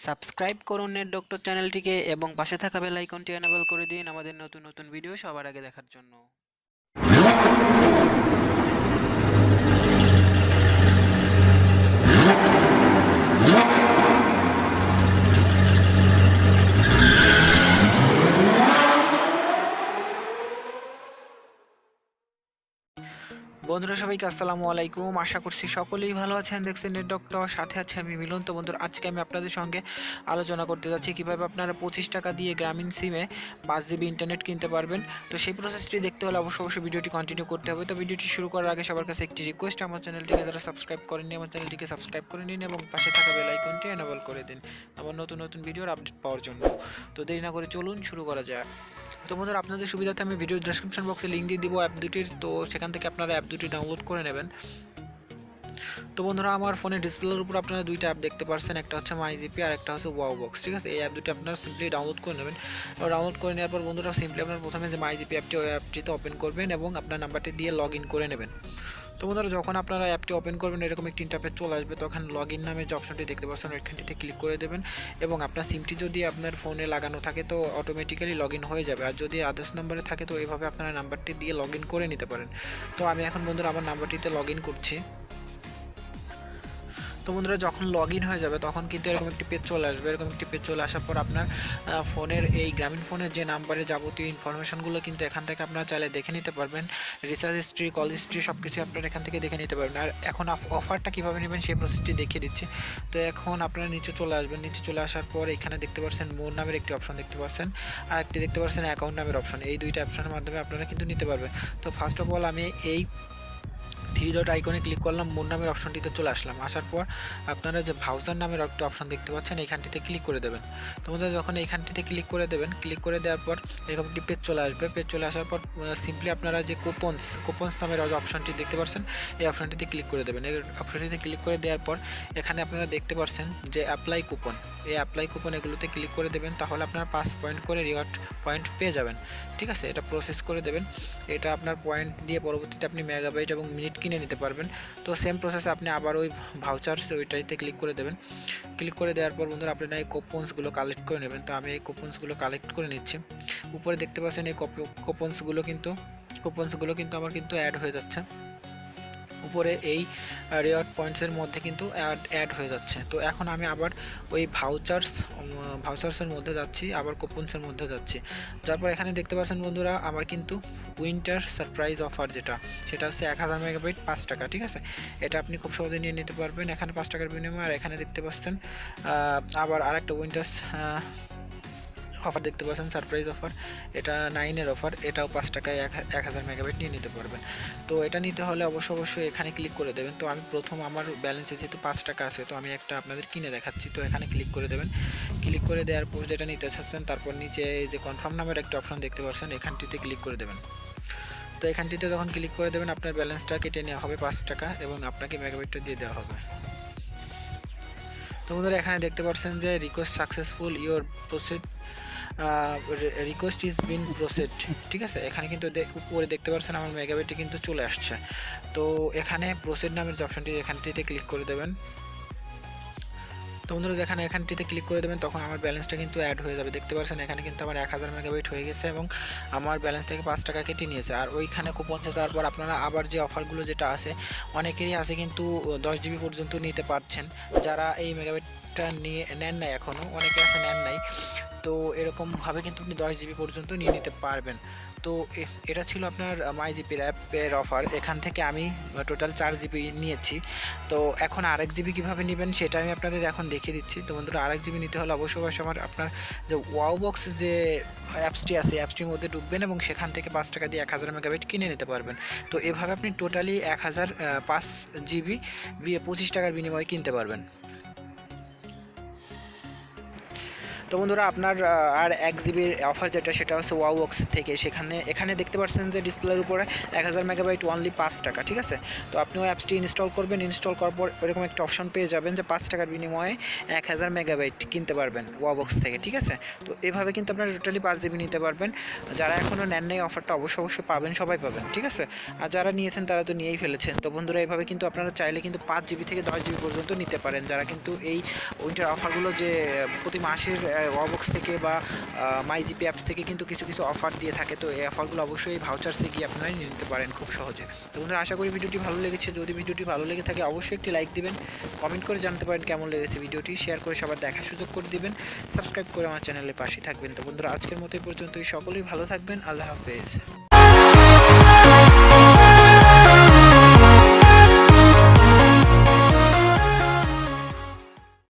Subscribe করুন net doctor চ্যানেলটিকে এবং পাশে থাকা বেল আইকনটি এনেবল করে দিন আমাদের নতুন নতুন ভিডিও সবার আগে দেখার জন্য। বন্ধুরা সবাইকে আসসালামু আলাইকুম, আশা করছি সকলেই ভালো আছেন। দেখছেন নেট ডক্টর, সাথে আছে আমি মিলন। তো বন্ধুরা আজকে আমি আপনাদের সঙ্গে আলোচনা করতে যাচ্ছি কিভাবে আপনারা 25 টাকা দিয়ে গ্রামীণ সিমে 5 জিবি ইন্টারনেট কিনতে পারবেন। তো সেই প্রসেসটি দেখতে হলে অবশ্যই ভিডিওটি কন্টিনিউ করতে হবে। তো ভিডিওটি শুরু করার আগে সবার কাছে একটি রিকোয়েস্ট, আমার চ্যানেলটিকে যারা সাবস্ক্রাইব করেননি আমার চ্যানেলটিকে সাবস্ক্রাইব করে নিন এবং পাশে থাকা বেল আইকনটি এনেবল করে দিন আমার নতুন নতুন ভিডিওর আপডেট পাওয়ার জন্য। তো দেরি না করে চলুন শুরু করা যাক। তো বন্ধুরা আপনাদের সুবিধার্থে আমি ভিডিও ডেসক্রিপশন বক্সে লিঙ্ক দিয়ে দিব অ্যাপ দুটির, তো সেখান থেকে আপনারা অ্যাপ দুটি ডাউনলোড করে নেবেন। তো বন্ধুরা আমার ফোনের ডিসপ্লের উপর আপনারা দুইটা অ্যাপ দেখতে পাচ্ছেন, একটা হচ্ছে মাইজিপি আর একটা হচ্ছে WowBox। ঠিক আছে, এই অ্যাপ দুটি আপনারা সিম্পলি ডাউনলোড করে নেবেন। ডাউনলোড করে নেওয়ার পর বন্ধুরা সিম্পলি আপনারা প্রথমে যে মাইজিপি অ্যাপটি, ওই অ্যাপটিতে ওপেন করবেন এবং আপনার নাম্বারটি দিয়ে লগ ইন করে নেবেন। তো বন্ধুরা যখন আপনারা অ্যাপটি ওপেন করবেন এরকম একটি ইন্টারফেস চলে আসবে, তখন লগ ইন নামে যে অপশনটি দেখতে পাচ্ছেন ওইখানটিতে ক্লিক করে দেবেন এবং আপনার সিমটি যদি আপনার ফোনে লাগানো থাকে তো অটোমেটিক্যালি লগ ইন হয়ে যাবে, আর যদি আদার্স নাম্বারে থাকে তো এইভাবে আপনারা নাম্বারটি দিয়ে লগ ইন করে নিতে পারেন। তো আমি এখন বন্ধুরা আমার নাম্বারটিতে লগ ইন করছি। তো বন্ধুরা যখন লগ ইন হয়ে যাবে তখন কিন্তু এরকম একটি পেজ চলে আসবে। এরকম একটি পেজ চলে আসার পর আপনার ফোনের এই গ্রামীণ ফোনের যে নাম্বারে যাবতীয় ইনফরমেশনগুলো কিন্তু এখান থেকে আপনারা চাইলে দেখে নিতে পারবেন। রিচার্জ হিস্ট্রি, কল হিস্ট্রি সব কিছু আপনারা এখান থেকে দেখে নিতে পারবেন। আর এখন অফারটা কীভাবে নেবেন সেই প্রসেসটি দেখিয়ে দিচ্ছি। তো এখন আপনারা নিচে চলে আসবেন। নিচে চলে আসার পর এখানে দেখতে পাচ্ছেন মোর নামের একটি অপশন দেখতে পাচ্ছেন, আর একটি দেখতে পাচ্ছেন অ্যাকাউন্ট নামের অপশন। এই দুইটা অপশনের মাধ্যমে আপনারা কিন্তু নিতে পারবেন। তো ফার্স্ট অফ অল আমি এই 3 ডট আইকনে ক্লিক করলাম, মোর নামের অপশনটিতে চলে আসলাম। আসার পর আপনারা যে ভাউচার নামের একটা অপশন দেখতে পাচ্ছেন এখানটিতে ক্লিক করে দেবেন। তোমাদের যখন এইখানটিতে ক্লিক করে দেবেন, ক্লিক করে দেওয়ার পর এরকম একটি পেজ চলে আসবে। পেজ চলে আসার পর সিম্পলি আপনারা যে কুপনস নামের যে অপশনটি দেখতে পাচ্ছেন এই অপশনটিতে ক্লিক করে দেবেন। এই অপশনটিতে ক্লিক করে দেওয়ার পর এখানে আপনারা দেখতে পাচ্ছেন যে অ্যাপ্লাই কুপন, এই অ্যাপ্লাই কুপন এগুলোতে ক্লিক করে দেবেন, তাহলে আপনারা 5 পয়েন্ট করে রিওয়ার্ড পয়েন্ট পেয়ে যাবেন। ঠিক আছে, এটা প্রসেস করে দেবেন। এটা আপনার পয়েন্ট দিয়ে পরবর্তীতে আপনি মেগাবাইট এবং মিনিট কিনে নিতে পারবেন। তো সেম প্রসেসে আপনি আবার ওই ভাউচার্স ওইটাইতে ক্লিক করে দেবেন। ক্লিক করে দেওয়ার পর বন্ধুরা আপনারা এই কুপনসগুলো কালেক্ট করে নেবেন। তো আমি এই কুপনসগুলো কালেক্ট করে নিচ্ছি। উপরে দেখতে পাচ্ছেন এই কুপনসগুলো কিন্তু আমার কিন্তু অ্যাড হয়ে যাচ্ছে উপরে এই রিওয়ার্ড পয়েন্টসের মধ্যে কিন্তু অ্যাড হয়ে যাচ্ছে। তো এখন আমি আবার ওই ভাউচার্সের মধ্যে যাচ্ছি, আবার কুপনসের মধ্যে যাচ্ছি। তারপর এখানে দেখতে পাচ্ছেন বন্ধুরা আমার কিন্তু উইন্টার সারপ্রাইজ অফার সেটা হচ্ছে 1000 মেগাবাইট 5 টাকা। ঠিক আছে, এটা আপনি খুব সহজে নিয়ে নিতে পারবেন এখানে 5 টাকার বিনিময়ে। আর এখানে দেখতে পাচ্ছেন আবার আরেকটা উইন্টার্স অফার দেখতে পাচ্ছেন, সারপ্রাইজ অফার, এটা 9-এর অফার, এটাও 5 টাকায় 1000 মেগাবাইট নিয়ে নিতে পারবেন। তো এটা নিতে হলে অবশ্যই এখানে ক্লিক করে দেবেন। তো আমি প্রথম আমার ব্যালেন্সে যেহেতু 5 টাকা আছে তো আমি একটা আপনাদের কিনে দেখাচ্ছি। তো এখানে ক্লিক করে দেবেন। ক্লিক করে দেওয়ার পর যেটা নিতে চাচ্ছেন তারপর নিচে যে কনফার্ম নামের একটা অপশন দেখতে পাচ্ছেন এখানটিতে ক্লিক করে দেবেন। তো এখানটিতে যখন ক্লিক করে দেবেন আপনার ব্যালেন্সটা কেটে নেওয়া হবে 5 টাকা এবং আপনাকে মেগাবাইটটা দিয়ে দেওয়া হবে। তো বন্ধুরা এখানে দেখতে পাচ্ছেন যে request successful, your process request is bin processed. ঠিক আছে, এখানে কিন্তু উপরে দেখতে পাচ্ছেন আমার মেগাবাইটে কিন্তু চলে আসছে। তো এখানে প্রসেড নামের যে অপশনটি এখানটিতে ক্লিক করে দেবেন। তো বন্ধুরা এখানটিতে ক্লিক করে দেবেন তখন আমার ব্যালেন্সটা কিন্তু অ্যাড হয়ে যাবে। দেখতে পাচ্ছেন এখানে কিন্তু আমার 1000 মেগাবাইট হয়ে গেছে এবং আমার ব্যালেন্স থেকে 5 টাকা কেটে নিয়েছে। আর ওইখানে কুপনসে তারপর আপনারা আবার যে অফারগুলো যেটা আছে অনেকেরই আছে কিন্তু 10 জিবি পর্যন্ত নিতে পারছেন। যারা এই মেগাবাইটটা নিয়ে নেন নাই, এখনও অনেকে আছে নেন নাই, তো এরকমভাবে কিন্তু আপনি 10 জিবি পর্যন্ত নিয়ে নিতে পারবেন। তো এটা ছিল আপনার মাইজিপির অ্যাপের অফার। এখান থেকে আমি টোটাল 4 জিবি নিয়েছি। তো এখন আরেক জিবি কীভাবে নেবেন সেটা আমি আপনাদের এখন দেখিয়ে দিচ্ছি। তো বন্ধুরা আরেক জিবি নিতে হলে অবশ্যই আপনার যে WowBox যে অ্যাপসটি আছে অ্যাপসটির মধ্যে ঢুকবেন এবং সেখান থেকে 5 টাকা দিয়ে 1000 মেগাবাইট কিনে নিতে পারবেন। তো এভাবে আপনি টোটালি 5 জিবি 25 টাকার বিনিময়ে কিনতে পারবেন। তো বন্ধুরা আপনার আর 1 জিবির অফার যেটা সেটা হচ্ছে WowBox থেকে, এখানে দেখতে পাচ্ছেন যে ডিসপ্লের উপরে 1000 মেগাবাইট অনলি 5 টাকা, ঠিক আছে। তো আপনি ওই অ্যাপসটি ইনস্টল করবেন, ইনস্টল করার পর এরকম একটা অপশন পেয়ে যাবেন যে 5 টাকার বিনিময়ে 1000 মেগাবাইট কিনতে পারবেন WowBox থেকে, ঠিক আছে। তো এভাবে কিন্তু আপনারা টোটালি 5 জিবি নিতে পারবেন। যারা এখনও নেন নাই অফারটা অবশ্যই পাবেন, সবাই পাবেন, ঠিক আছে। আর যারা নিয়েছেন তারা তো নিয়েই ফেলেছেন। তো বন্ধুরা এভাবে কিন্তু আপনারা চাইলে কিন্তু 5 জিবি থেকে 10 জিবি পর্যন্ত নিতে পারেন। যারা কিন্তু এই উইন্টার অফারগুলো যে প্রতি মাসের WowBox থেকে বা মাই জিপি অ্যাপস থেকে কিন্তু কিছু কিছু অফার দিয়ে থাকে, তো এই অফারগুলো অবশ্যই ভাউচার্সে গিয়ে আপনারা নিয়ে নিতে পারেন খুব সহজে। তো বন্ধুরা আশা করি ভিডিওটি ভালো লেগেছে। যদি ভিডিওটি ভালো লেগে থাকে অবশ্যই একটি লাইক দিবেন, কমেন্ট করে জানতে পারেন কেমন লেগেছে ভিডিওটি, শেয়ার করে সবার দেখার সুযোগ করে দিবেন, সাবস্ক্রাইব করে আমার চ্যানেলের পাশে থাকবেন। তো বন্ধুরা আজকের মতো এই পর্যন্তই, সকলেই ভালো থাকবেন, আল্লাহ হাফেজ।